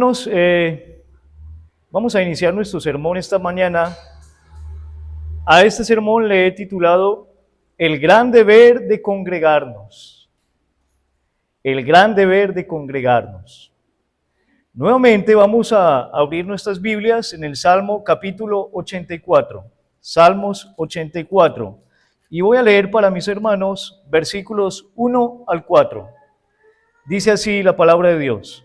Hermanos, vamos a iniciar nuestro sermón esta mañana. A este sermón le he titulado El gran deber de congregarnos. El gran deber de congregarnos. Nuevamente vamos a abrir nuestras Biblias en el Salmo capítulo 84. Salmos 84. Y voy a leer para mis hermanos versículos 1 al 4. Dice así la palabra de Dios.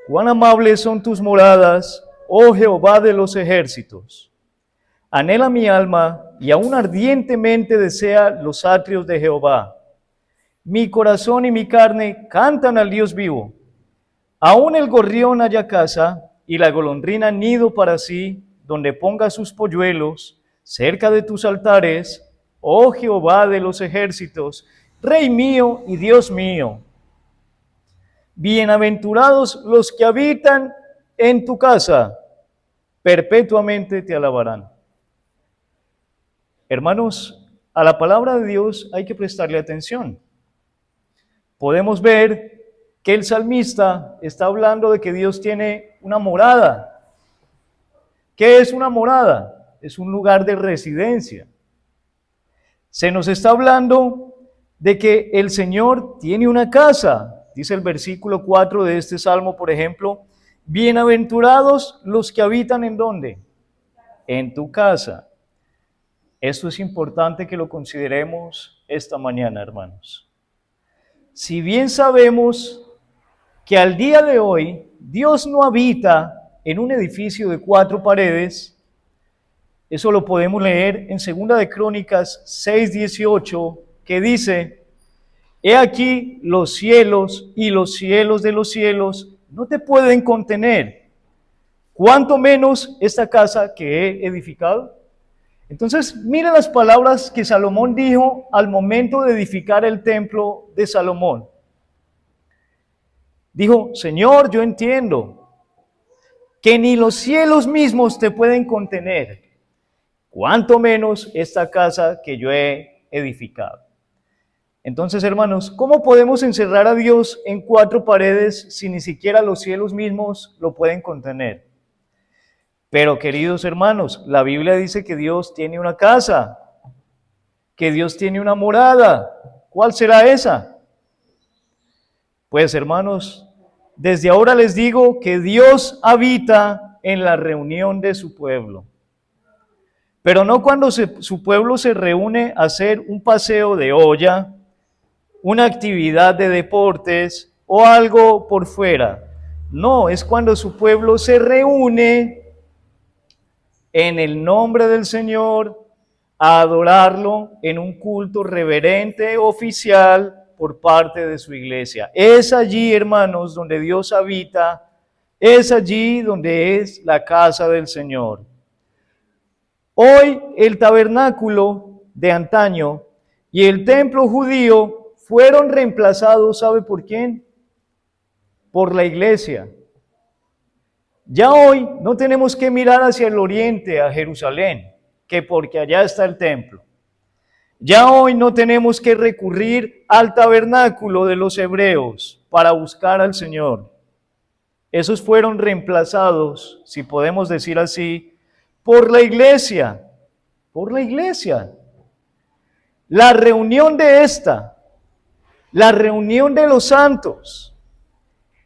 Cuán amables son tus moradas, oh Jehová de los ejércitos. Anhela mi alma y aún ardientemente desea los atrios de Jehová. Mi corazón y mi carne cantan al Dios vivo. Aún el gorrión halla casa y la golondrina nido para sí, donde ponga sus polluelos, cerca de tus altares, oh Jehová de los ejércitos, Rey mío y Dios mío. Bienaventurados los que habitan en tu casa, perpetuamente te alabarán. Hermanos, a la palabra de Dios hay que prestarle atención. Podemos ver que el salmista está hablando de que Dios tiene una morada. ¿Qué es una morada? Es un lugar de residencia. Se nos está hablando de que el Señor tiene una casa. Dice el versículo 4 de este salmo, por ejemplo, bienaventurados los que habitan ¿en dónde? En tu casa. Esto es importante que lo consideremos esta mañana, hermanos. Si bien sabemos que al día de hoy Dios no habita en un edificio de 4 paredes, eso lo podemos leer en 2 de Crónicas 6:18, que dice: He aquí los cielos y los cielos de los cielos no te pueden contener, cuánto menos esta casa que he edificado. Entonces, mira las palabras que Salomón dijo al momento de edificar el templo de Salomón. Dijo: Señor, yo entiendo que ni los cielos mismos te pueden contener, cuánto menos esta casa que yo he edificado. Entonces, hermanos, ¿cómo podemos encerrar a Dios en 4 paredes si ni siquiera los cielos mismos lo pueden contener? Pero, queridos hermanos, la Biblia dice que Dios tiene una casa, que Dios tiene una morada. ¿Cuál será esa? Pues, hermanos, desde ahora les digo que Dios habita en la reunión de su pueblo. Pero no cuando su pueblo se reúne a hacer un paseo de olla, una actividad de deportes o algo por fuera. No, es cuando su pueblo se reúne en el nombre del Señor a adorarlo en un culto reverente oficial por parte de su iglesia. Es allí, hermanos, donde Dios habita, es allí donde es la casa del Señor. Hoy el tabernáculo de antaño y el templo judío fueron reemplazados, ¿sabe por quién? Por la iglesia. Ya hoy no tenemos que mirar hacia el oriente, a Jerusalén, que porque allá está el templo. Ya hoy no tenemos que recurrir al tabernáculo de los hebreos para buscar al Señor. Esos fueron reemplazados, si podemos decir así, por la iglesia. Por la iglesia. La reunión de esta, la reunión de los santos,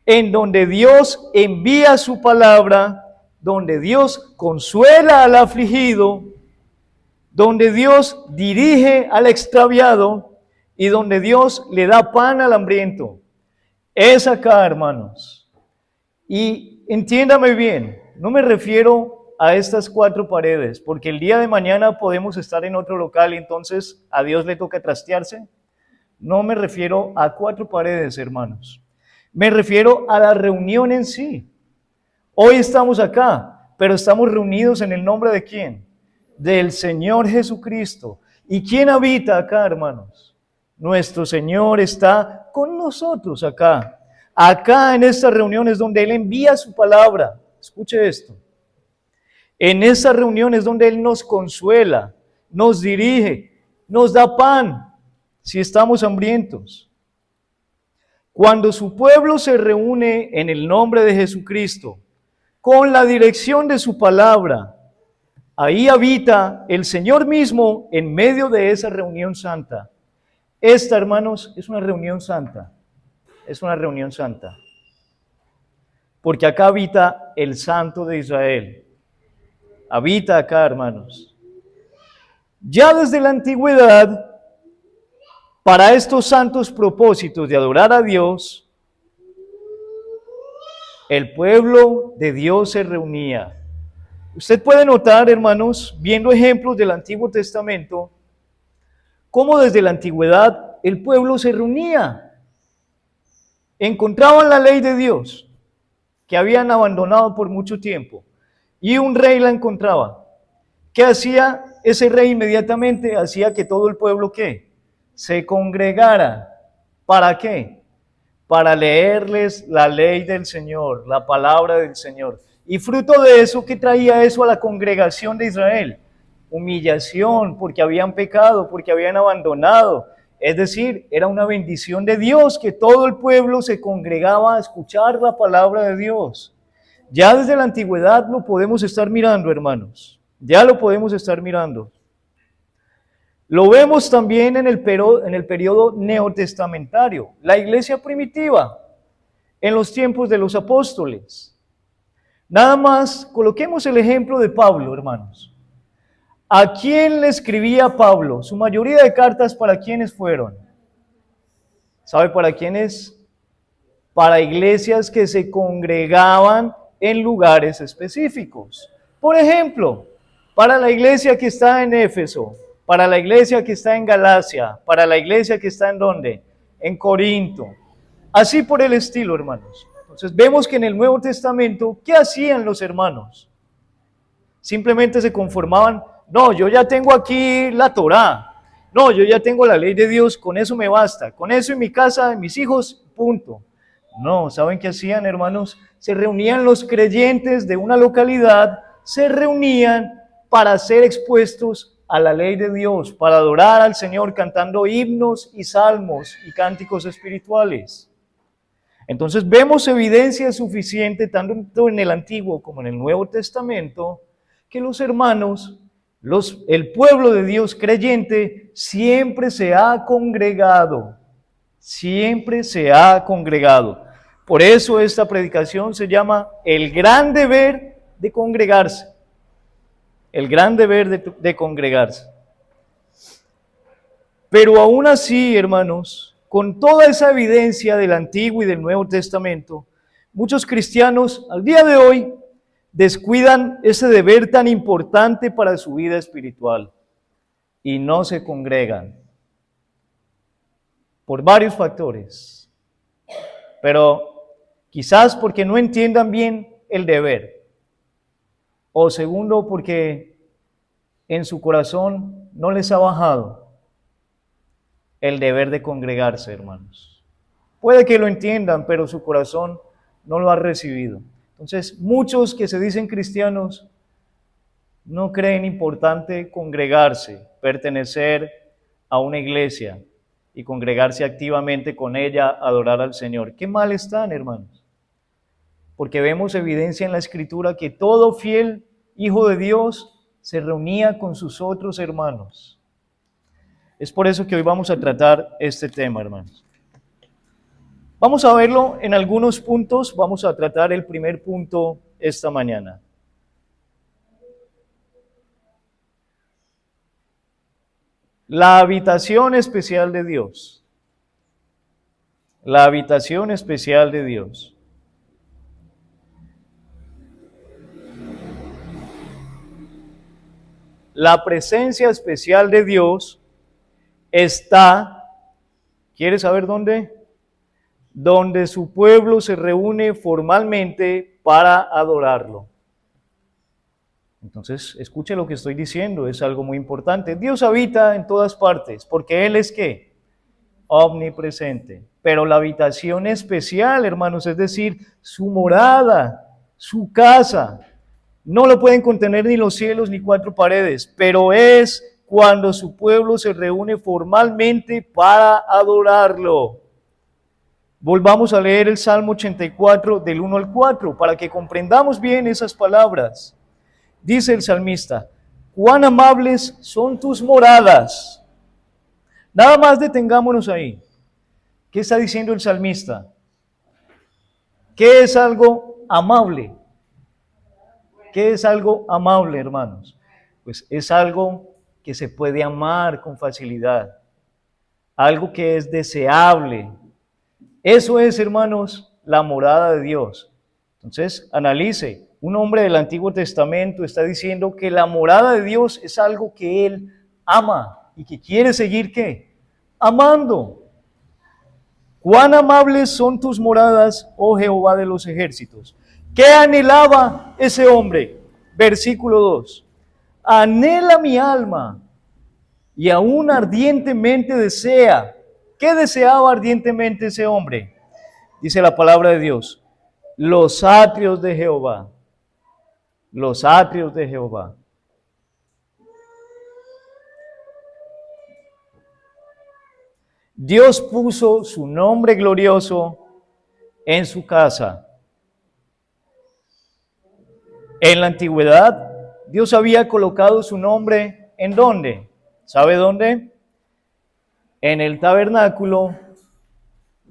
en donde Dios envía su palabra, donde Dios consuela al afligido, donde Dios dirige al extraviado y donde Dios le da pan al hambriento. Es acá, hermanos. Y entiéndame bien, no me refiero a estas 4 paredes, porque el día de mañana podemos estar en otro local y entonces a Dios le toca trastearse. No me refiero a 4 paredes, hermanos. Me refiero a la reunión en sí. Hoy estamos acá, pero estamos reunidos en el nombre de ¿quién? Del Señor Jesucristo. ¿Y quién habita acá, hermanos? Nuestro Señor está con nosotros acá. Acá en esta reunión es donde Él envía su palabra. Escuche esto. En esta reunión es donde Él nos consuela, nos dirige, nos da pan si estamos hambrientos. Cuando su pueblo se reúne en el nombre de Jesucristo, con la dirección de su palabra, ahí habita el Señor mismo en medio de esa reunión santa. Esta, hermanos, es una reunión santa. Es una reunión santa. Porque acá habita el Santo de Israel. Habita acá, hermanos. Ya desde la antigüedad, para estos santos propósitos de adorar a Dios, el pueblo de Dios se reunía. Usted puede notar, hermanos, viendo ejemplos del Antiguo Testamento, cómo desde la antigüedad el pueblo se reunía. Encontraban la ley de Dios, que habían abandonado por mucho tiempo, y un rey la encontraba. ¿Qué hacía ese rey inmediatamente? Hacía que todo el pueblo, ¿qué? Se congregara. ¿Para qué? Para leerles la ley del Señor, la palabra del Señor. Y fruto de eso, ¿qué traía eso a la congregación de Israel? Humillación, porque habían pecado, porque habían abandonado. Es decir, era una bendición de Dios que todo el pueblo se congregaba a escuchar la palabra de Dios. Ya desde la antigüedad lo podemos estar mirando, hermanos. Ya lo podemos estar mirando. Lo vemos también en el periodo neotestamentario, la iglesia primitiva, en los tiempos de los apóstoles. Nada más, coloquemos el ejemplo de Pablo, hermanos. ¿A quién le escribía Pablo? Su mayoría de cartas, ¿para quiénes fueron? ¿Sabe para quiénes? Para iglesias que se congregaban en lugares específicos. Por ejemplo, para la iglesia que está en Éfeso, para la iglesia que está en Galacia, para la iglesia que está en ¿dónde? En Corinto. Así por el estilo, hermanos. Entonces vemos que en el Nuevo Testamento, ¿qué hacían los hermanos? Simplemente se conformaban, no, yo ya tengo aquí la Torá, no, yo ya tengo la ley de Dios, con eso me basta, con eso en mi casa, en mis hijos, punto. No, ¿saben qué hacían, hermanos? Se reunían los creyentes de una localidad, se reunían para ser expuestos a la ley de Dios, para adorar al Señor cantando himnos y salmos y cánticos espirituales. Entonces vemos evidencia suficiente tanto en el Antiguo como en el Nuevo Testamento que los hermanos, el pueblo de Dios creyente siempre se ha congregado, siempre se ha congregado. Por eso esta predicación se llama el gran deber de congregarse. El gran deber de congregarse. Pero aún así, hermanos, con toda esa evidencia del Antiguo y del Nuevo Testamento, muchos cristianos al día de hoy descuidan ese deber tan importante para su vida espiritual y no se congregan por varios factores. Pero quizás porque no entiendan bien el deber, o segundo, porque en su corazón no les ha bajado el deber de congregarse, hermanos. Puede que lo entiendan, pero su corazón no lo ha recibido. Entonces, muchos que se dicen cristianos no creen importante congregarse, pertenecer a una iglesia y congregarse activamente con ella, adorar al Señor. ¿Qué mal están, hermanos? Porque vemos evidencia en la Escritura que todo fiel hijo de Dios se reunía con sus otros hermanos. Es por eso que hoy vamos a tratar este tema, hermanos. Vamos a verlo en algunos puntos. Vamos a tratar el primer punto esta mañana. La habitación especial de Dios. La habitación especial de Dios. La presencia especial de Dios está, ¿quiere saber dónde? Donde su pueblo se reúne formalmente para adorarlo. Entonces, escuche lo que estoy diciendo, es algo muy importante. Dios habita en todas partes, porque Él es ¿qué? Omnipresente. Pero la habitación especial, hermanos, es decir, su morada, su casa, no lo pueden contener ni los cielos ni cuatro paredes, pero es cuando su pueblo se reúne formalmente para adorarlo. Volvamos a leer el Salmo 84 del 1 al 4 para que comprendamos bien esas palabras. Dice el salmista, cuán amables son tus moradas. Nada más detengámonos ahí. ¿Qué está diciendo el salmista? ¿Qué es algo amable? ¿Qué es algo amable, hermanos? Pues es algo que se puede amar con facilidad, algo que es deseable. Eso es, hermanos, la morada de Dios. Entonces, analice, un hombre del Antiguo Testamento está diciendo que la morada de Dios es algo que él ama y que quiere seguir, ¿qué? Amando. Cuán amables son tus moradas, oh Jehová de los ejércitos. ¿Qué anhelaba ese hombre? Versículo 2. Anhela mi alma y aún ardientemente desea. ¿Qué deseaba ardientemente ese hombre? Dice la palabra de Dios. Los atrios de Jehová. Los atrios de Jehová. Dios puso su nombre glorioso en su casa. En la antigüedad, Dios había colocado su nombre ¿en dónde? ¿Sabe dónde? En el tabernáculo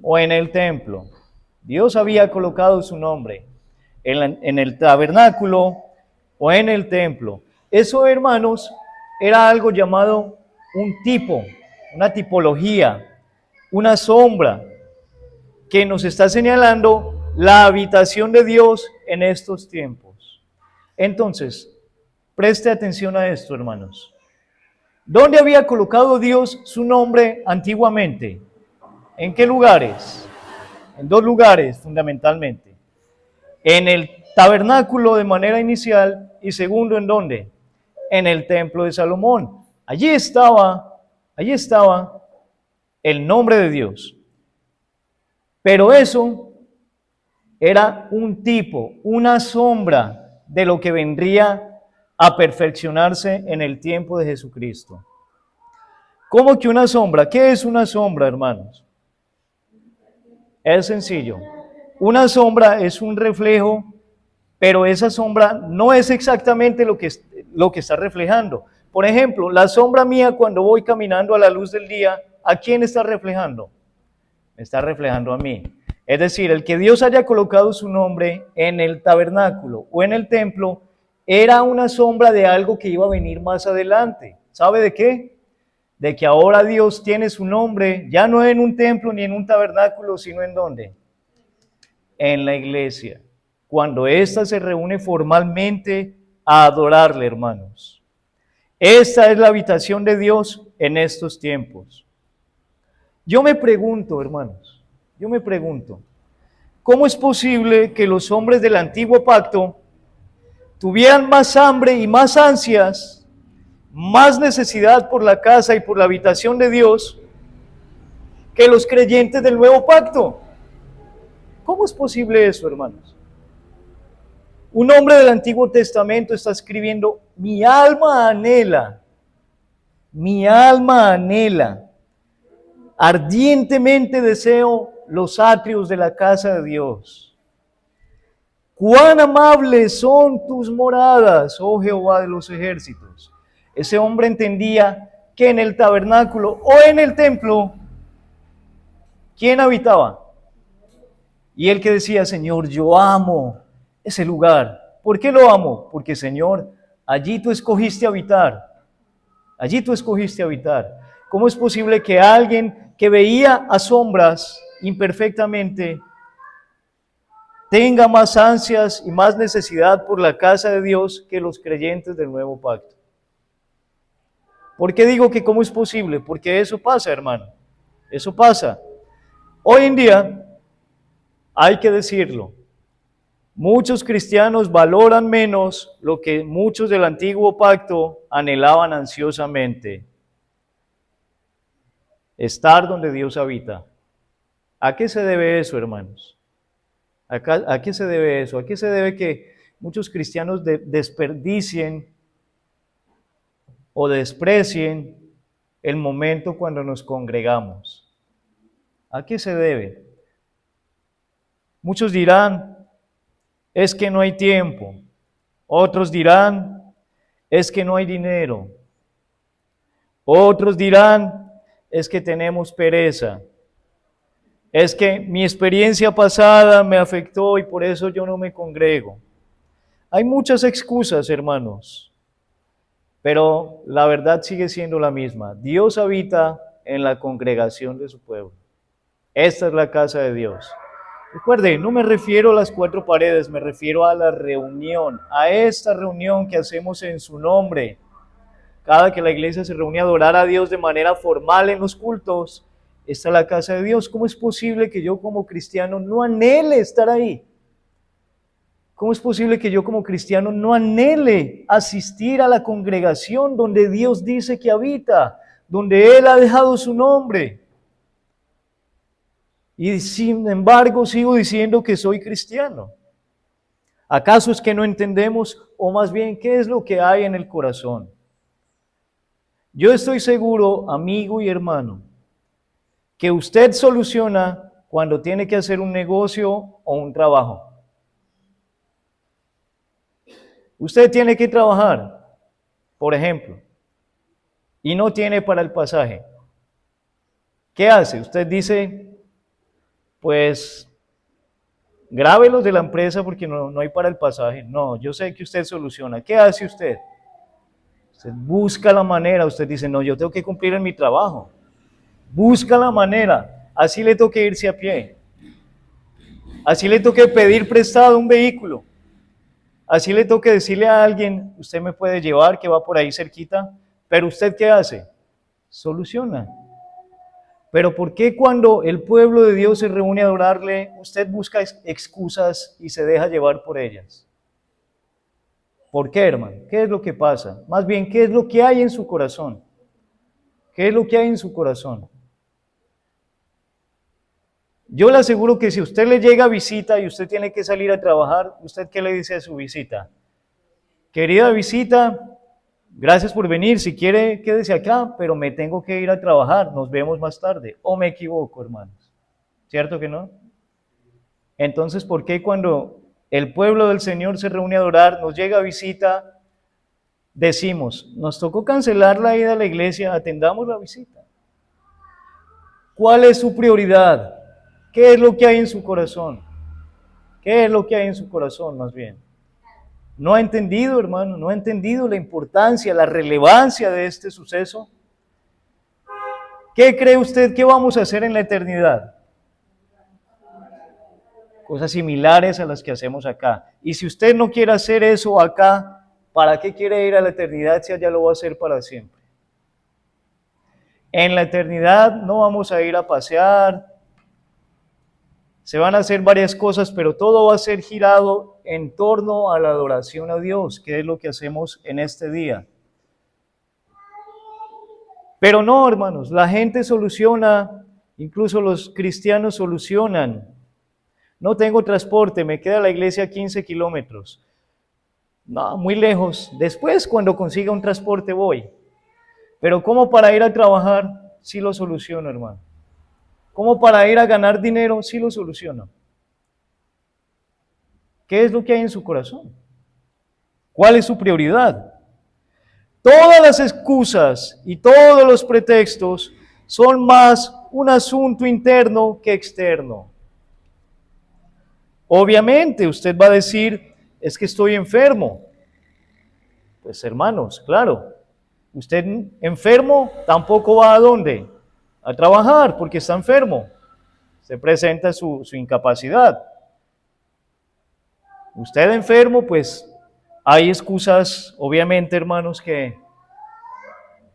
o en el templo. Dios había colocado su nombre en el tabernáculo o en el templo. Eso, hermanos, era algo llamado un tipo, una tipología, una sombra que nos está señalando la habitación de Dios en estos tiempos. Entonces, preste atención a esto, hermanos. ¿Dónde había colocado Dios su nombre antiguamente? ¿En qué lugares? En dos lugares, fundamentalmente. En el tabernáculo de manera inicial y segundo, ¿en dónde? En el templo de Salomón. Allí estaba el nombre de Dios. Pero eso era un tipo, una sombra de lo que vendría a perfeccionarse en el tiempo de Jesucristo. ¿Cómo que una sombra? ¿Qué es una sombra, hermanos? Es sencillo. Una sombra es un reflejo, pero esa sombra no es exactamente lo que está reflejando. Por ejemplo, la sombra mía cuando voy caminando a la luz del día, ¿a quién está reflejando? Me está reflejando a mí. Es decir, el que Dios haya colocado su nombre en el tabernáculo o en el templo era una sombra de algo que iba a venir más adelante. ¿Sabe de qué? De que ahora Dios tiene su nombre ya no en un templo ni en un tabernáculo, sino ¿en dónde? En la iglesia. Cuando ésta se reúne formalmente a adorarle, hermanos. Esta es la habitación de Dios en estos tiempos. Yo me pregunto, hermanos, ¿cómo es posible que los hombres del antiguo pacto tuvieran más hambre y más ansias, más necesidad por la casa y por la habitación de Dios que los creyentes del nuevo pacto? ¿Cómo es posible eso, hermanos? Un hombre del Antiguo Testamento está escribiendo, mi alma anhela, ardientemente deseo los atrios de la casa de Dios. Cuán amables son tus moradas, oh Jehová de los ejércitos. Ese hombre entendía que en el tabernáculo o en el templo, ¿quién habitaba? Y él que decía, Señor, yo amo ese lugar. ¿Por qué lo amo? Porque, Señor, allí tú escogiste habitar. Allí tú escogiste habitar. ¿Cómo es posible que alguien que veía a sombras imperfectamente tenga más ansias y más necesidad por la casa de Dios que los creyentes del nuevo pacto? ¿Por qué digo que cómo es posible? Porque eso pasa, hermano. Eso pasa. Hoy en día, hay que decirlo, muchos cristianos valoran menos lo que muchos del antiguo pacto anhelaban ansiosamente. Estar donde Dios habita. ¿A qué se debe eso, hermanos? ¿A qué se debe eso? ¿A qué se debe que muchos cristianos desperdicien o desprecien el momento cuando nos congregamos? ¿A qué se debe? Muchos dirán, es que no hay tiempo. Otros dirán, es que no hay dinero. Otros dirán, es que tenemos pereza. Es que mi experiencia pasada me afectó y por eso yo no me congrego. Hay muchas excusas, hermanos, pero la verdad sigue siendo la misma. Dios habita en la congregación de su pueblo. Esta es la casa de Dios. Recuerde, no me refiero a las cuatro paredes, me refiero a la reunión, a esta reunión que hacemos en su nombre. Cada que la iglesia se reúne a adorar a Dios de manera formal en los cultos, esta es la casa de Dios. ¿Cómo es posible que yo como cristiano no anhele estar ahí? ¿Cómo es posible que yo como cristiano no anhele asistir a la congregación donde Dios dice que habita, donde Él ha dejado su nombre? Y sin embargo sigo diciendo que soy cristiano. ¿Acaso es que no entendemos, o más bien, qué es lo que hay en el corazón? Yo estoy seguro, amigo y hermano, que usted soluciona cuando tiene que hacer un negocio o un trabajo. Usted tiene que trabajar, por ejemplo, y no tiene para el pasaje. ¿Qué hace? Usted dice, pues, grábelos de la empresa porque no hay para el pasaje. No, yo sé que usted soluciona. ¿Qué hace usted? Usted busca la manera, usted dice, no, yo tengo que cumplir en mi trabajo. Busca la manera, así le toque irse a pie. Así le toque pedir prestado un vehículo. Así le toque decirle a alguien, usted me puede llevar, que va por ahí cerquita. Pero usted, ¿qué hace? Soluciona. Pero ¿por qué cuando el pueblo de Dios se reúne a adorarle, usted busca excusas y se deja llevar por ellas? ¿Por qué, hermano? ¿Qué es lo que pasa? Más bien, ¿qué es lo que hay en su corazón? ¿Qué es lo que hay en su corazón? Yo le aseguro que si usted le llega visita y usted tiene que salir a trabajar, ¿usted qué le dice a su visita? Querida visita, gracias por venir. Si quiere, quédese acá, pero me tengo que ir a trabajar. Nos vemos más tarde. ¿O me equivoco, hermanos? ¿Cierto que no? Entonces, ¿por qué cuando el pueblo del Señor se reúne a adorar, nos llega visita, decimos, nos tocó cancelar la ida a la iglesia, atendamos la visita? ¿Cuál es su prioridad? ¿Qué es lo que hay en su corazón? ¿Qué es lo que hay en su corazón, más bien? ¿No ha entendido, hermano? ¿No ha entendido la importancia, la relevancia de este suceso? ¿Qué cree usted que vamos a hacer en la eternidad? Cosas similares a las que hacemos acá. Y si usted no quiere hacer eso acá, ¿para qué quiere ir a la eternidad si allá lo va a hacer para siempre? En la eternidad no vamos a ir a pasear, se van a hacer varias cosas, pero todo va a ser girado en torno a la adoración a Dios, que es lo que hacemos en este día. Pero no, hermanos, la gente soluciona, incluso los cristianos solucionan. No tengo transporte, me queda la iglesia a 15 kilómetros. No, muy lejos. Después, cuando consiga un transporte, voy. Pero ¿cómo para ir a trabajar? Sí lo soluciono, hermano. ¿Cómo para ir a ganar dinero? Sí lo soluciono. ¿Qué es lo que hay en su corazón? ¿Cuál es su prioridad? Todas las excusas y todos los pretextos son más un asunto interno que externo. Obviamente usted va a decir, es que estoy enfermo. Pues hermanos, claro, usted enfermo tampoco va a dónde? A trabajar porque está enfermo. Se presenta su incapacidad. Usted enfermo, pues hay excusas, obviamente, hermanos,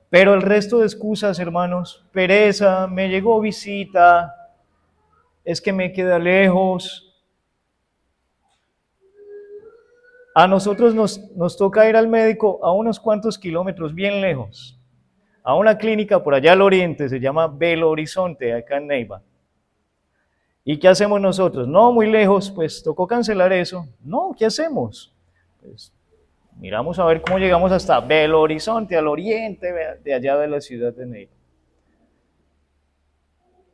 pero el resto de excusas, hermanos, pereza, me llegó visita, es que me queda lejos. A nosotros nos toca ir al médico a unos cuantos kilómetros, bien lejos, a una clínica por allá al oriente, se llama Belo Horizonte, acá en Neiva. ¿Y qué hacemos nosotros? No, muy lejos, pues tocó cancelar eso. No, ¿qué hacemos? Pues miramos a ver cómo llegamos hasta Belo Horizonte, al oriente de allá de la ciudad de Neiva.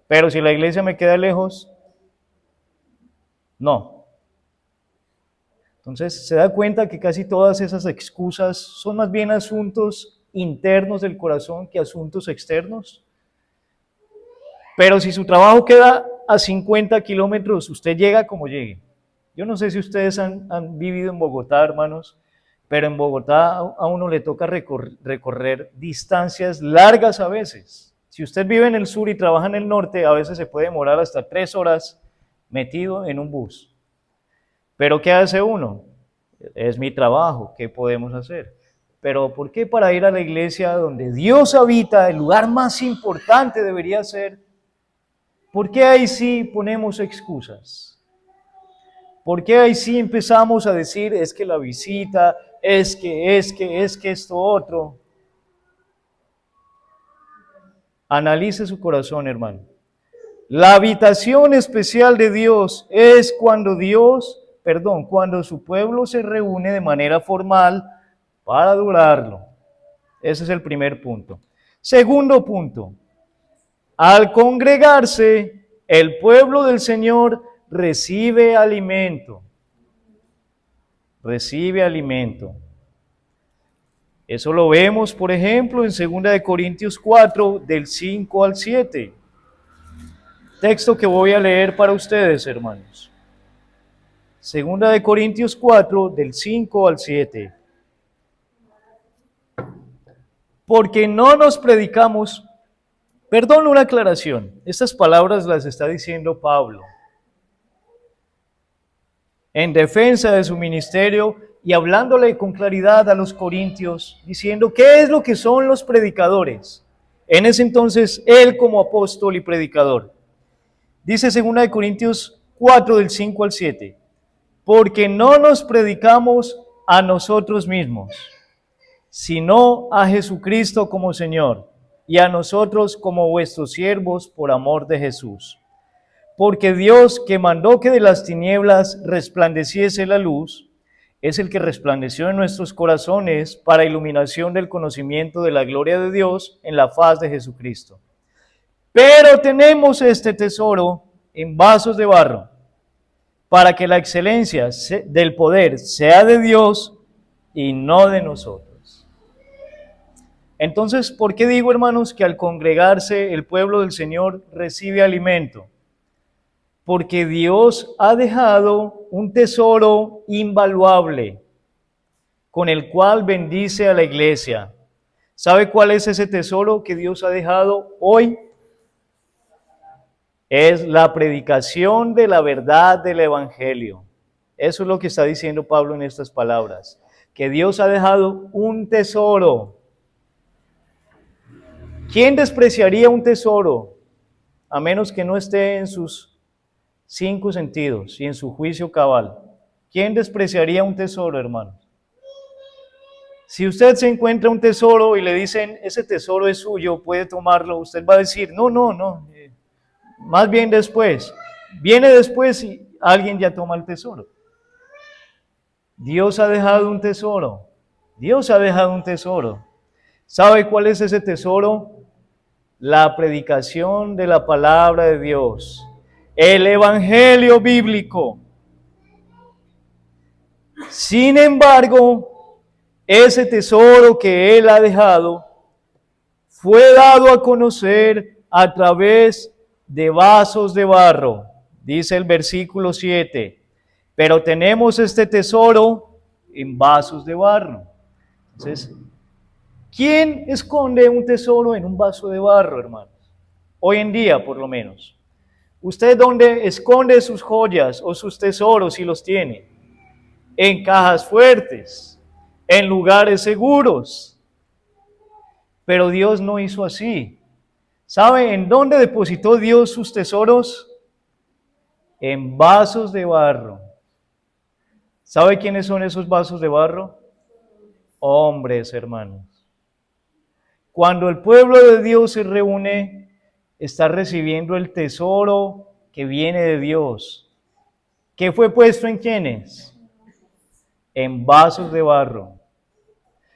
Pero si la iglesia me queda lejos, No. Entonces se da cuenta que casi todas esas excusas son más bien asuntos internos del corazón que asuntos externos. Pero si su trabajo queda a 50 kilómetros, usted llega como llegue. Yo no sé si ustedes han vivido en Bogotá, hermanos, pero en Bogotá a uno le toca recorrer distancias largas a veces. Si usted vive en el sur y trabaja en el norte, a veces se puede demorar hasta 3 horas metido en un bus. Pero ¿qué hace uno? Es mi trabajo, ¿qué podemos hacer? Pero ¿por qué para ir a la iglesia donde Dios habita, el lugar más importante debería ser? ¿Por qué ahí sí ponemos excusas? ¿Por qué ahí sí empezamos a decir, es que la visita, es que esto otro? Analice su corazón, hermano. La habitación especial de Dios es cuando cuando su pueblo se reúne de manera formal para adorarlo. Ese es el primer punto. Segundo punto, al congregarse, el pueblo del Señor recibe alimento. Recibe alimento. Eso lo vemos, por ejemplo, en 2 Corintios 4, del 5 al 7. Texto que voy a leer para ustedes, hermanos. 2 Corintios 4, del 5 al 7. Porque no nos predicamos, perdón, una aclaración, estas palabras las está diciendo Pablo en defensa de su ministerio y hablándole con claridad a los corintios, diciendo qué es lo que son los predicadores. En ese entonces, él como apóstol y predicador. Dice 2 Corintios 4, del 5 al 7, porque no nos predicamos a nosotros mismos, sino a Jesucristo como Señor, y a nosotros como vuestros siervos por amor de Jesús. Porque Dios, que mandó que de las tinieblas resplandeciese la luz, es el que resplandeció en nuestros corazones para iluminación del conocimiento de la gloria de Dios en la faz de Jesucristo. Pero tenemos este tesoro en vasos de barro, para que la excelencia del poder sea de Dios y no de nosotros. Entonces, ¿por qué digo, hermanos, que al congregarse el pueblo del Señor recibe alimento? Porque Dios ha dejado un tesoro invaluable con el cual bendice a la iglesia. ¿Sabe cuál es ese tesoro que Dios ha dejado hoy? Es la predicación de la verdad del Evangelio. Eso es lo que está diciendo Pablo en estas palabras, que Dios ha dejado un tesoro. ¿Quién despreciaría un tesoro? A menos que no esté en sus 5 sentidos y en su juicio cabal. ¿Quién despreciaría un tesoro, hermano? Si usted se encuentra un tesoro y le dicen, ese tesoro es suyo, puede tomarlo, usted va a decir, no, más bien después. Viene después y alguien ya toma el tesoro. Dios ha dejado un tesoro. Dios ha dejado un tesoro. ¿Sabe cuál es ese tesoro? La predicación de la palabra de Dios. El evangelio bíblico. Sin embargo, ese tesoro que Él ha dejado fue dado a conocer a través de vasos de barro, dice el versículo 7, pero tenemos este tesoro en vasos de barro. Entonces, ¿quién esconde un tesoro en un vaso de barro, hermanos? Hoy en día, por lo menos. ¿Usted dónde esconde sus joyas o sus tesoros si los tiene? En cajas fuertes, en lugares seguros. Pero Dios no hizo así. ¿Sabe en dónde depositó Dios sus tesoros? En vasos de barro. ¿Sabe quiénes son esos vasos de barro? Hombres, hermanos. Cuando el pueblo de Dios se reúne, está recibiendo el tesoro que viene de Dios. ¿Qué fue puesto en quiénes? En vasos de barro.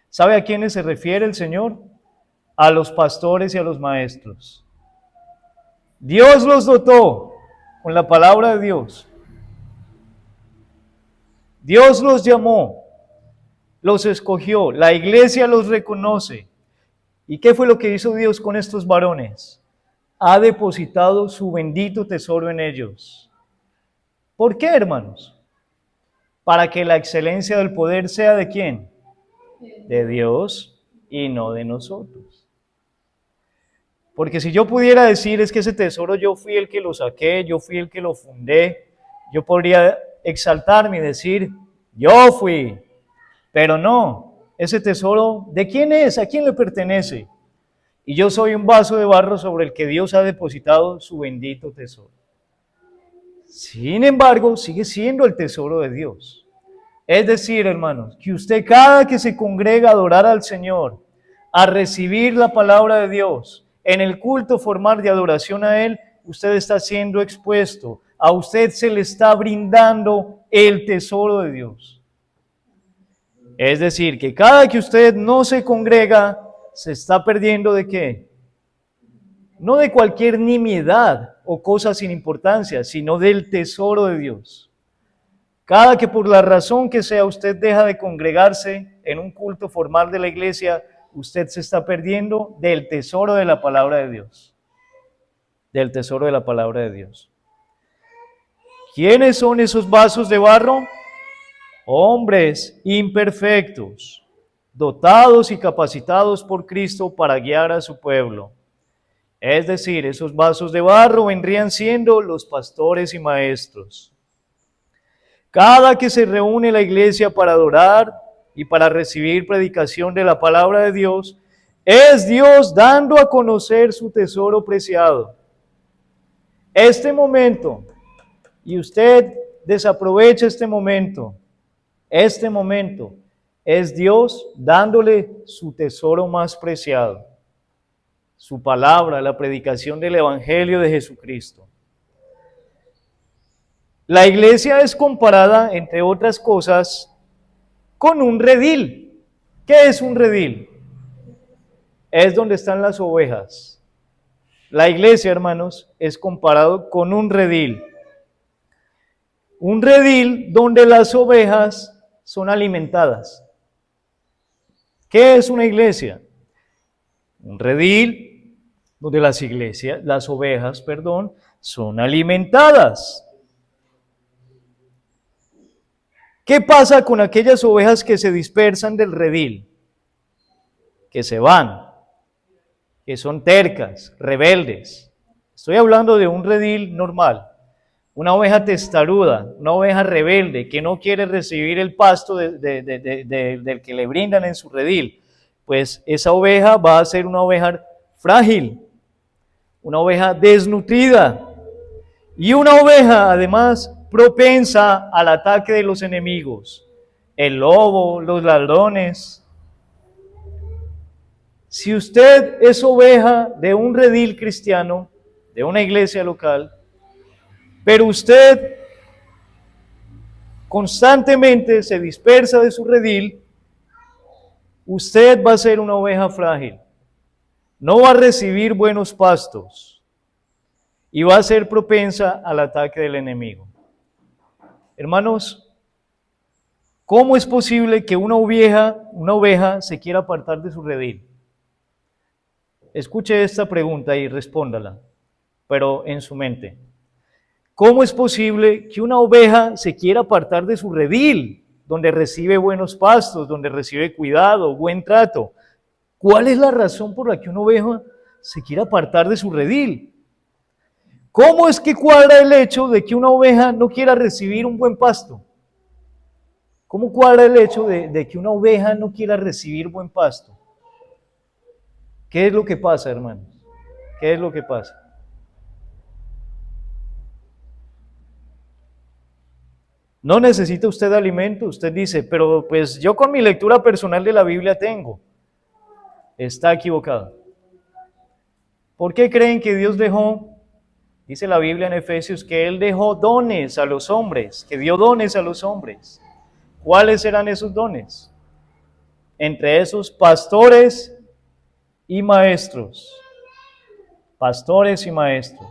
¿Sabe a quiénes se refiere el Señor? A los pastores y a los maestros. Dios los dotó con la palabra de Dios. Dios los llamó, los escogió, la iglesia los reconoce. ¿Y qué fue lo que hizo Dios con estos varones? Ha depositado su bendito tesoro en ellos. ¿Por qué, hermanos? Para que la excelencia del poder sea ¿de quién? De Dios y no de nosotros. Porque si yo pudiera decir es que ese tesoro yo fui el que lo saqué, yo fui el que lo fundé, yo podría exaltarme y decir, yo fui. Pero no, ese tesoro, ¿de quién es? ¿A quién le pertenece? Y yo soy un vaso de barro sobre el que Dios ha depositado su bendito tesoro. Sin embargo, sigue siendo el tesoro de Dios. Es decir, hermanos, que usted cada que se congrega a adorar al Señor, a recibir la palabra de Dios, en el culto formal de adoración a Él, usted está siendo expuesto, a usted se le está brindando el tesoro de Dios. Es decir, que cada que usted no se congrega, se está perdiendo ¿de qué? No de cualquier nimiedad o cosa sin importancia, sino del tesoro de Dios. Cada que por la razón que sea usted deja de congregarse en un culto formal de la iglesia, usted se está perdiendo del tesoro de la palabra de Dios. Del tesoro de la palabra de Dios. ¿Quiénes son esos vasos de barro? Hombres imperfectos, dotados y capacitados por Cristo para guiar a su pueblo. Es decir, esos vasos de barro vendrían siendo los pastores y maestros. Cada que se reúne la iglesia para adorar y para recibir predicación de la palabra de Dios, es Dios dando a conocer su tesoro preciado. Este momento, y usted desaprovecha este momento es Dios dándole su tesoro más preciado, su palabra, la predicación del Evangelio de Jesucristo. La iglesia es comparada, entre otras cosas, con un redil. ¿Qué es un redil? Es donde están las ovejas. La iglesia, hermanos, es comparado con un redil. Un redil donde las ovejas son alimentadas. ¿Qué es una iglesia? Un redil donde las ovejas, son alimentadas. ¿Qué pasa con aquellas ovejas que se dispersan del redil? Que se van, que son tercas, rebeldes. Estoy hablando de un redil normal, una oveja testaruda, una oveja rebelde que no quiere recibir el pasto del que le brindan en su redil. Pues esa oveja va a ser una oveja frágil, una oveja desnutrida y una oveja además propensa al ataque de los enemigos, el lobo, los ladrones. Si usted es oveja de un redil cristiano, de una iglesia local, pero usted constantemente se dispersa de su redil, usted va a ser una oveja frágil, no va a recibir buenos pastos y va a ser propensa al ataque del enemigo. Hermanos, ¿cómo es posible que una oveja se quiera apartar de su redil? Escuche esta pregunta y respóndala, pero en su mente. ¿Cómo es posible que una oveja se quiera apartar de su redil, donde recibe buenos pastos, donde recibe cuidado, buen trato? ¿Cuál es la razón por la que una oveja se quiera apartar de su redil? ¿Cómo es que cuadra el hecho de que una oveja no quiera recibir un buen pasto? ¿Cómo cuadra el hecho de que una oveja no quiera recibir buen pasto? ¿Qué es lo que pasa, hermanos? ¿Qué es lo que pasa? No necesita usted alimento, usted dice, pero pues yo con mi lectura personal de la Biblia tengo. Está equivocado. ¿Por qué creen que Dios dejó, dice la Biblia en Efesios, que Él dejó dones a los hombres, que dio dones a los hombres? ¿Cuáles eran esos dones? Entre esos, pastores y maestros. Pastores y maestros.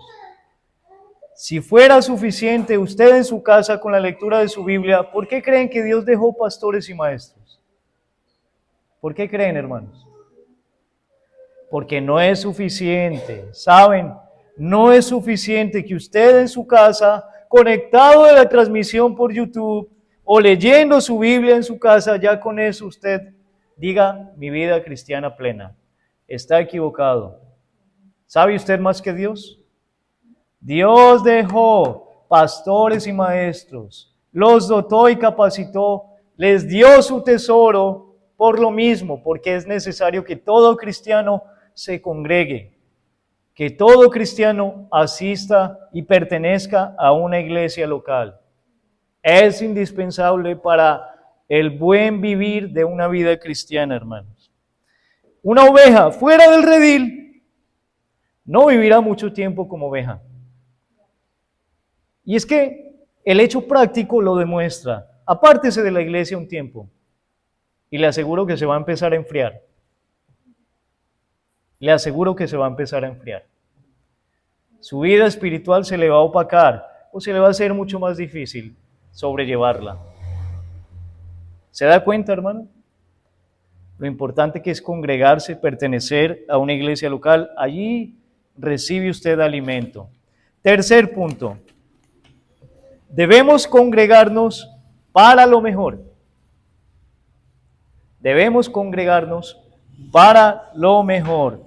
Si fuera suficiente usted en su casa con la lectura de su Biblia, ¿por qué creen que Dios dejó pastores y maestros? ¿Por qué creen, hermanos? Porque no es suficiente, ¿saben? No es suficiente que usted en su casa, conectado a la transmisión por YouTube o leyendo su Biblia en su casa, ya con eso usted diga mi vida cristiana plena. Está equivocado. ¿Sabe usted más que Dios? Dios dejó pastores y maestros, los dotó y capacitó, les dio su tesoro por lo mismo, porque es necesario que todo cristiano se congregue, que todo cristiano asista y pertenezca a una iglesia local. Es indispensable para el buen vivir de una vida cristiana, hermanos. Una oveja fuera del redil no vivirá mucho tiempo como oveja. Y es que el hecho práctico lo demuestra. Apártese de la iglesia un tiempo y le aseguro que se va a empezar a enfriar. Le aseguro que se va a empezar a enfriar. Su vida espiritual se le va a opacar o se le va a hacer mucho más difícil sobrellevarla. ¿Se da cuenta, hermano? Lo importante que es congregarse, pertenecer a una iglesia local. Allí recibe usted alimento. Tercer punto. Debemos congregarnos para lo mejor. Debemos congregarnos para lo mejor.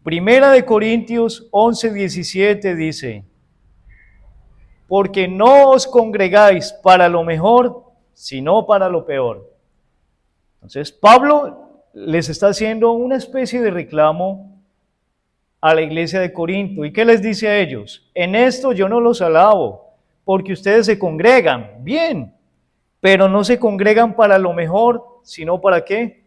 Primera de Corintios 11:17 dice, porque no os congregáis para lo mejor, sino para lo peor. Entonces, Pablo les está haciendo una especie de reclamo a la iglesia de Corinto. ¿Y qué les dice a ellos? En esto yo no los alabo, porque ustedes se congregan, bien, pero no se congregan para lo mejor, sino ¿para qué?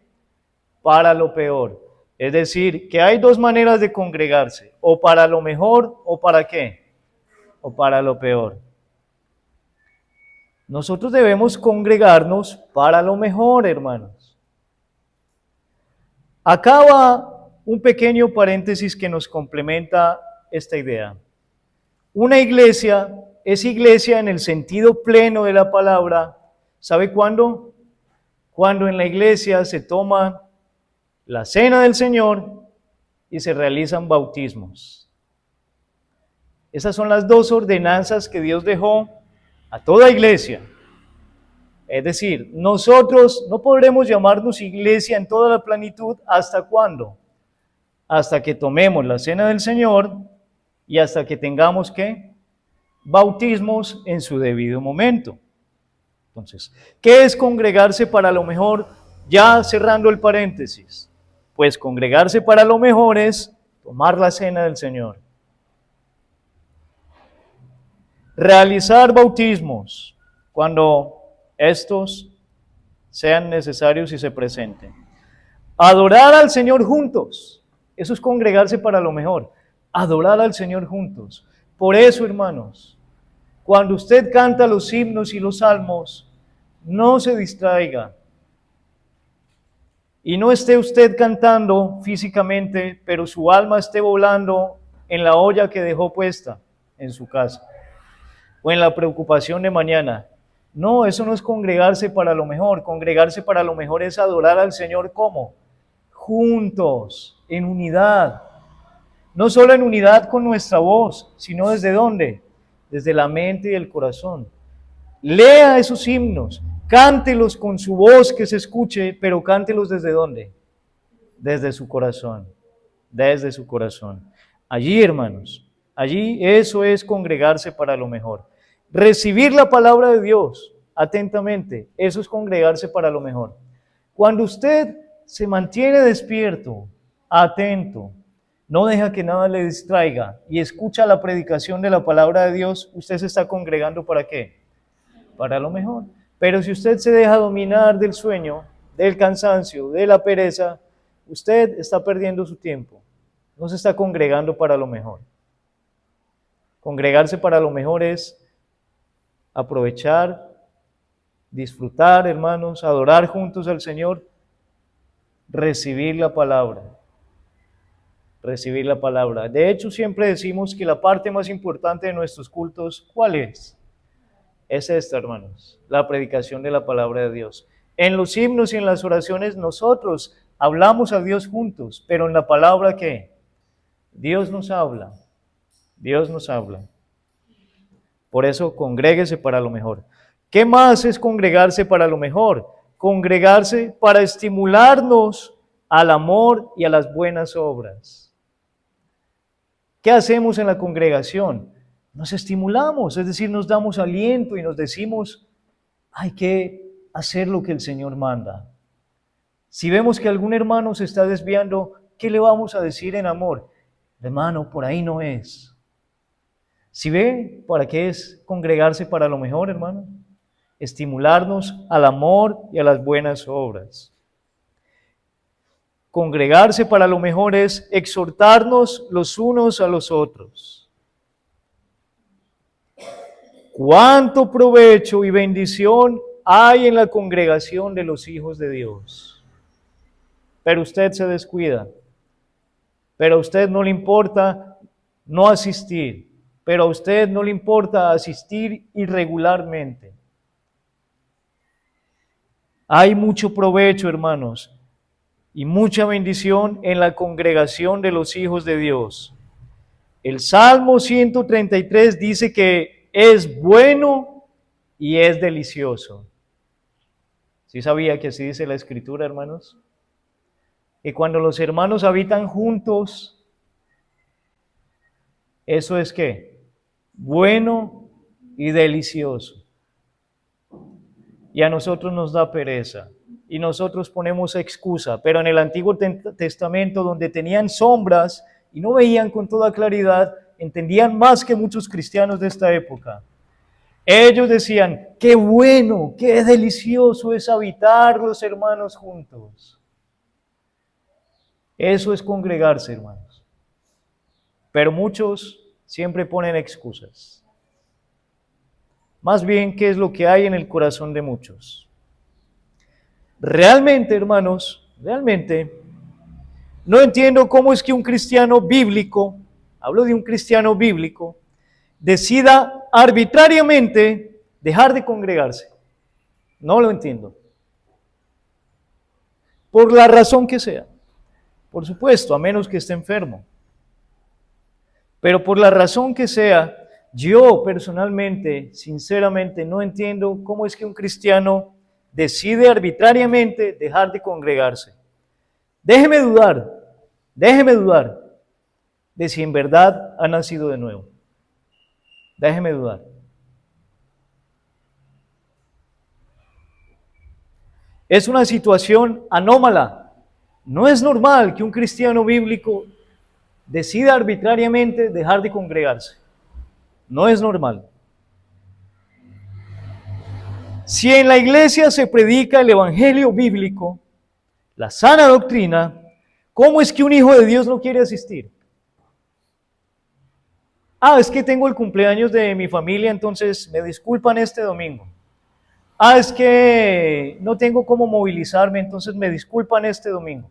Para lo peor. Es decir, que hay dos maneras de congregarse, o para lo mejor, o para qué, o para lo peor. Nosotros debemos congregarnos para lo mejor, hermanos. Acaba un pequeño paréntesis que nos complementa esta idea. Una iglesia es iglesia en el sentido pleno de la palabra. ¿Sabe cuándo? Cuando en la iglesia se toma la cena del Señor y se realizan bautismos. Esas son las dos ordenanzas que Dios dejó a toda iglesia. Es decir, nosotros no podremos llamarnos iglesia en toda la plenitud. ¿Hasta cuándo? Hasta que tomemos la cena del Señor y hasta que tengamos ¿qué? Bautismos en su debido momento. Entonces, ¿qué es congregarse para lo mejor? Ya cerrando el paréntesis, pues congregarse para lo mejor es tomar la cena del Señor. Realizar bautismos cuando estos sean necesarios y se presenten. Adorar al Señor juntos. Eso es congregarse para lo mejor. Adorar al Señor juntos. Por eso, hermanos, cuando usted canta los himnos y los salmos, no se distraiga. Y no esté usted cantando físicamente, pero su alma esté volando en la olla que dejó puesta en su casa. O en la preocupación de mañana. No, eso no es congregarse para lo mejor. Congregarse para lo mejor es adorar al Señor ¿cómo? Juntos, en unidad. No solo en unidad con nuestra voz, sino ¿desde dónde? Desde la mente y el corazón. Lea esos himnos, cántelos con su voz que se escuche, pero cántelos ¿desde dónde? Desde su corazón, desde su corazón. Allí, hermanos, allí eso es congregarse para lo mejor. Recibir la palabra de Dios atentamente, eso es congregarse para lo mejor. Cuando usted se mantiene despierto, atento, no deja que nada le distraiga y escucha la predicación de la palabra de Dios, usted se está congregando ¿para qué? Para lo mejor. Pero si usted se deja dominar del sueño, del cansancio, de la pereza, usted está perdiendo su tiempo. No se está congregando para lo mejor. Congregarse para lo mejor es aprovechar, disfrutar, hermanos, adorar juntos al Señor, recibir la palabra. recibir la palabra. De hecho, siempre decimos que la parte más importante de nuestros cultos, ¿cuál es? Es esta, hermanos, la predicación de la palabra de Dios. En los himnos y en las oraciones nosotros hablamos a Dios juntos, pero en la palabra, ¿qué? Dios nos habla. Dios nos habla. Por eso, congréguese para lo mejor. ¿Qué más es congregarse para lo mejor? Congregarse para estimularnos al amor y a las buenas obras. ¿Qué hacemos en la congregación? Nos estimulamos, es decir, nos damos aliento y nos decimos, hay que hacer lo que el Señor manda. Si vemos que algún hermano se está desviando, ¿qué le vamos a decir en amor? Hermano, por ahí no es. ¿Sí ve para qué es congregarse para lo mejor, hermano? Estimularnos al amor y a las buenas obras. Congregarse para lo mejor es exhortarnos los unos a los otros. ¿Cuánto provecho y bendición hay en la congregación de los hijos de Dios? Pero usted se descuida. Pero a usted no le importa no asistir. Pero a usted no le importa asistir irregularmente. Hay mucho provecho, hermanos, y mucha bendición en la congregación de los hijos de Dios. El Salmo 133 dice que es bueno y es delicioso. ¿Sí sabía que así dice la Escritura, hermanos? Que cuando los hermanos habitan juntos, ¿eso es qué? Bueno y delicioso. Y a nosotros nos da pereza y nosotros ponemos excusa, pero en el Antiguo Testamento, donde tenían sombras y no veían con toda claridad, entendían más que muchos cristianos de esta época. Ellos decían, qué bueno, qué delicioso es habitar los hermanos juntos. Eso es congregarse, hermanos. Pero muchos siempre ponen excusas. Más bien, ¿qué es lo que hay en el corazón de muchos? Realmente, hermanos, realmente, no entiendo cómo es que un cristiano bíblico, hablo de un cristiano bíblico, decida arbitrariamente dejar de congregarse. No lo entiendo. Por la razón que sea. Por supuesto, a menos que esté enfermo. Pero por la razón que sea, yo personalmente, sinceramente, no entiendo cómo es que un cristiano decide arbitrariamente dejar de congregarse. Déjeme dudar de si en verdad ha nacido de nuevo. Déjeme dudar. Es una situación anómala. No es normal que un cristiano bíblico decida arbitrariamente dejar de congregarse. No es normal. Si en la iglesia se predica el evangelio bíblico, la sana doctrina, ¿cómo es que un hijo de Dios no quiere asistir? Es que tengo el cumpleaños de mi familia, entonces me disculpan este domingo. Es que no tengo cómo movilizarme, entonces me disculpan este domingo.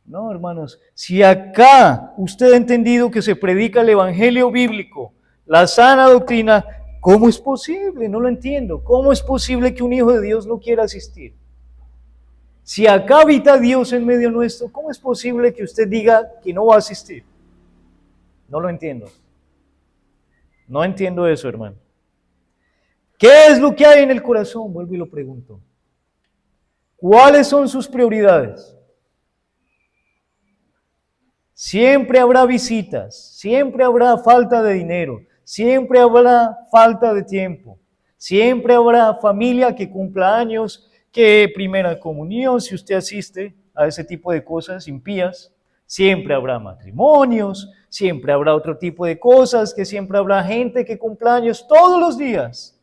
No, hermanos, si acá usted ha entendido que se predica el evangelio bíblico, la sana doctrina, ¿cómo es posible? No lo entiendo. ¿Cómo es posible que un hijo de Dios no quiera asistir? Si acá habita Dios en medio nuestro, ¿cómo es posible que usted diga que no va a asistir? No lo entiendo. No entiendo eso, hermano. ¿Qué es lo que hay en el corazón? Vuelvo y lo pregunto. ¿Cuáles son sus prioridades? Siempre habrá visitas, siempre habrá falta de dinero, siempre habrá falta de tiempo, siempre habrá familia que cumpla años, que primera comunión, si usted asiste a ese tipo de cosas impías, siempre habrá matrimonios, siempre habrá otro tipo de cosas, que siempre habrá gente que cumpla años todos los días,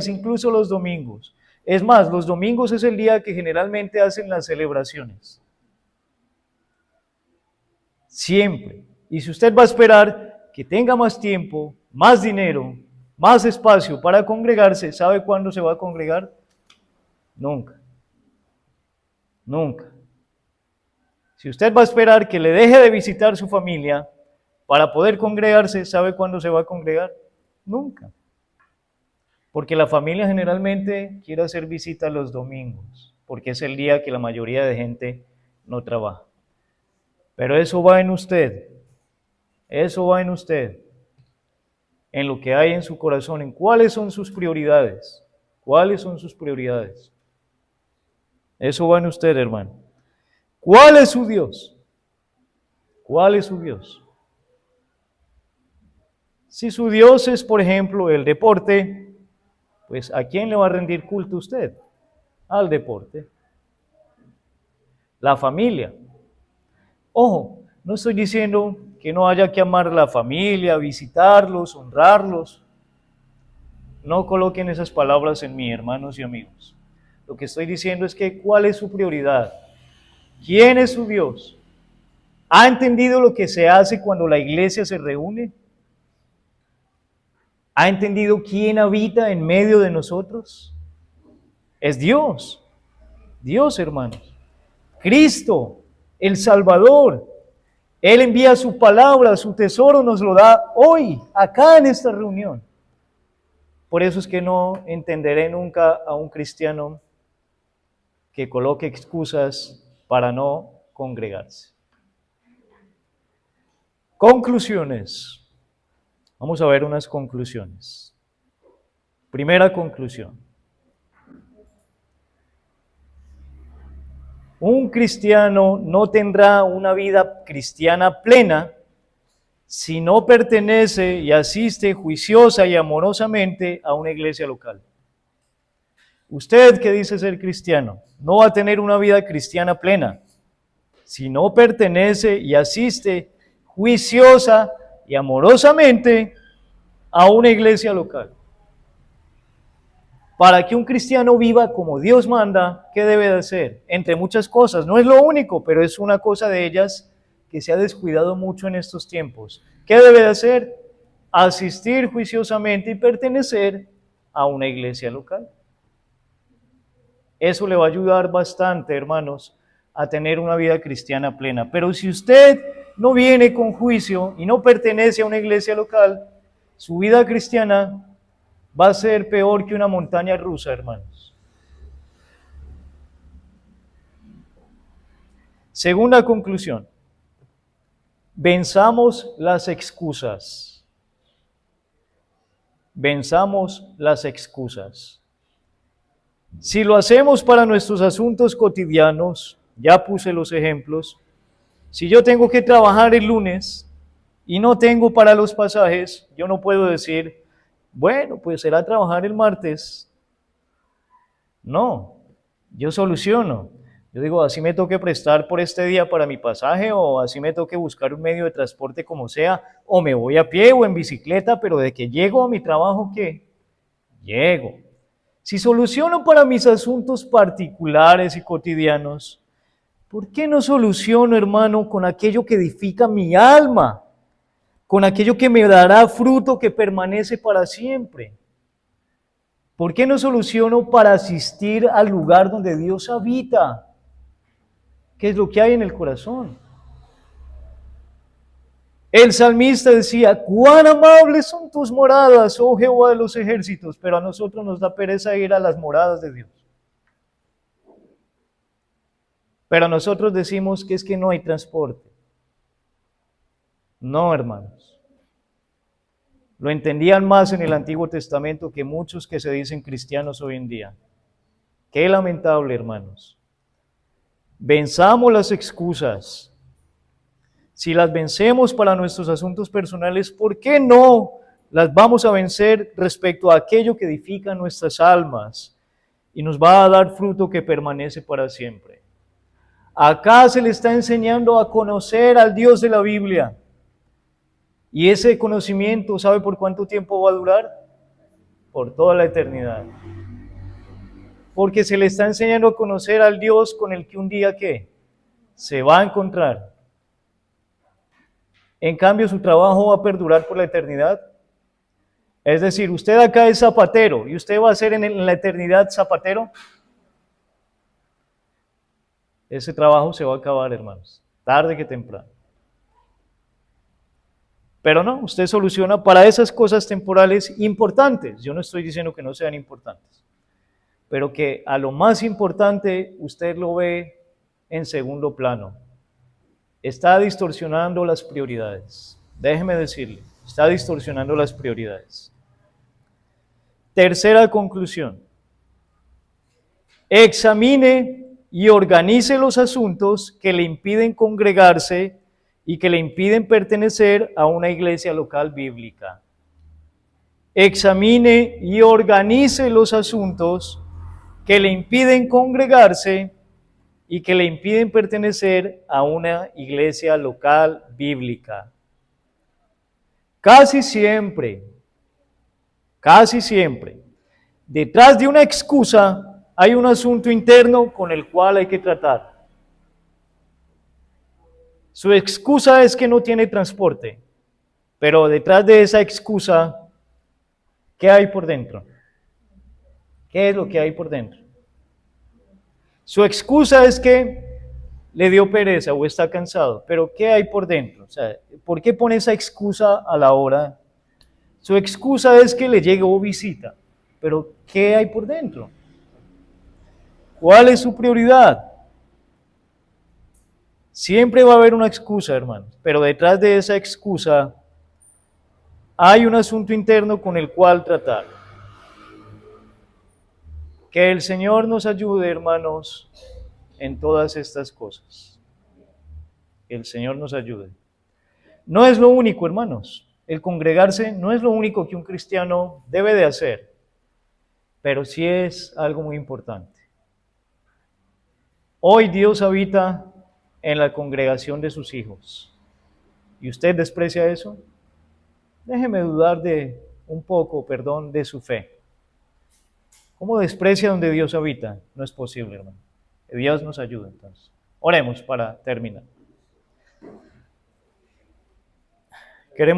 incluso los domingos. Es más, los domingos es el día que generalmente hacen las celebraciones. Siempre. Y si usted va a esperar que tenga más tiempo, más dinero, más espacio para congregarse, ¿sabe cuándo se va a congregar? Nunca. Nunca. Si usted va a esperar que le deje de visitar su familia para poder congregarse, ¿sabe cuándo se va a congregar? Nunca. Porque la familia generalmente quiere hacer visita los domingos, porque es el día que la mayoría de gente no trabaja. Pero eso va en usted, eso va en usted, en lo que hay en su corazón, en cuáles son sus prioridades, cuáles son sus prioridades. Eso va en usted, hermano. ¿Cuál es su Dios? ¿Cuál es su Dios? Si su Dios es, por ejemplo, el deporte, pues ¿a quién le va a rendir culto usted? Al deporte. La familia. Ojo, no estoy diciendo que no haya que amar a la familia, visitarlos, honrarlos. No coloquen esas palabras en mí, hermanos y amigos. Lo que estoy diciendo es que ¿cuál es su prioridad? ¿Quién es su Dios? ¿Ha entendido lo que se hace cuando la iglesia se reúne? ¿Ha entendido quién habita en medio de nosotros? Es Dios. Dios, hermanos. Cristo, el Salvador. Él envía su palabra, su tesoro nos lo da hoy, acá en esta reunión. Por eso es que no entenderé nunca a un cristiano que coloque excusas para no congregarse. Conclusiones. Vamos a ver unas conclusiones. Primera conclusión. Un cristiano no tendrá una vida cristiana plena si no pertenece y asiste juiciosa y amorosamente a una iglesia local. Usted que dice ser cristiano, no va a tener una vida cristiana plena si no pertenece y asiste juiciosa y amorosamente a una iglesia local. Para que un cristiano viva como Dios manda, ¿qué debe de hacer? Entre muchas cosas, no es lo único, pero es una cosa de ellas que se ha descuidado mucho en estos tiempos. ¿Qué debe de hacer? Asistir juiciosamente y pertenecer a una iglesia local. Eso le va a ayudar bastante, hermanos, a tener una vida cristiana plena. Pero si usted no viene con juicio y no pertenece a una iglesia local, su vida cristiana va a ser peor que una montaña rusa, hermanos. Segunda conclusión. Venzamos las excusas. Venzamos las excusas. Si lo hacemos para nuestros asuntos cotidianos, ya puse los ejemplos, si yo tengo que trabajar el lunes y no tengo para los pasajes, yo no puedo decir, bueno, pues será trabajar el martes. No, yo soluciono. Yo digo, así me toque prestar por este día para mi pasaje, o así me toque buscar un medio de transporte como sea, o me voy a pie o en bicicleta, pero de que llego a mi trabajo, ¿qué? Llego. Si soluciono para mis asuntos particulares y cotidianos, ¿por qué no soluciono, hermano, con aquello que edifica mi alma? Con aquello que me dará fruto que permanece para siempre. ¿Por qué no soluciono para asistir al lugar donde Dios habita? ¿Qué es lo que hay en el corazón? El salmista decía, cuán amables son tus moradas, oh Jehová de los ejércitos, pero a nosotros nos da pereza ir a las moradas de Dios. Pero nosotros decimos que es que no hay transporte. No, hermanos. Lo entendían más en el Antiguo Testamento que muchos que se dicen cristianos hoy en día. Qué lamentable, hermanos. Venzamos las excusas. Si las vencemos para nuestros asuntos personales, ¿por qué no las vamos a vencer respecto a aquello que edifica nuestras almas y nos va a dar fruto que permanece para siempre? Acá se le está enseñando a conocer al Dios de la Biblia. Y ese conocimiento, ¿sabe por cuánto tiempo va a durar? Por toda la eternidad. Porque se le está enseñando a conocer al Dios con el que un día, ¿qué? Se va a encontrar. En cambio, su trabajo va a perdurar por la eternidad. Es decir, usted acá es zapatero y usted va a ser en la eternidad zapatero. Ese trabajo se va a acabar, hermanos. tarde que temprano. Pero no, usted soluciona para esas cosas temporales importantes. Yo no estoy diciendo que no sean importantes, pero que a lo más importante usted lo ve en segundo plano. Está distorsionando las prioridades. Déjeme decirle, está distorsionando las prioridades. Tercera conclusión. Examine y organice los asuntos que le impiden congregarse y que le impiden pertenecer a una iglesia local bíblica. Examine y organice los asuntos que le impiden congregarse y que le impiden pertenecer a una iglesia local bíblica. Casi siempre, detrás de una excusa hay un asunto interno con el cual hay que tratar. Su excusa es que no tiene transporte, pero detrás de esa excusa, ¿qué hay por dentro? ¿Qué es lo que hay por dentro? Su excusa es que le dio pereza o está cansado, pero ¿qué hay por dentro? O sea, ¿por qué pone esa excusa a la hora? Su excusa es que le llegó visita, pero ¿qué hay por dentro? ¿Cuál es su prioridad? Siempre va a haber una excusa, hermanos, pero detrás de esa excusa hay un asunto interno con el cual tratar. Que el Señor nos ayude, hermanos, en todas estas cosas. Que el Señor nos ayude. No es lo único, hermanos. El congregarse no es lo único que un cristiano debe de hacer, pero sí es algo muy importante. Hoy Dios habita en la congregación de sus hijos. ¿Y usted desprecia eso? Déjeme dudar de un poco, de su fe. ¿Cómo desprecia donde Dios habita? No es posible, hermano. Que Dios nos ayude entonces. Oremos para terminar.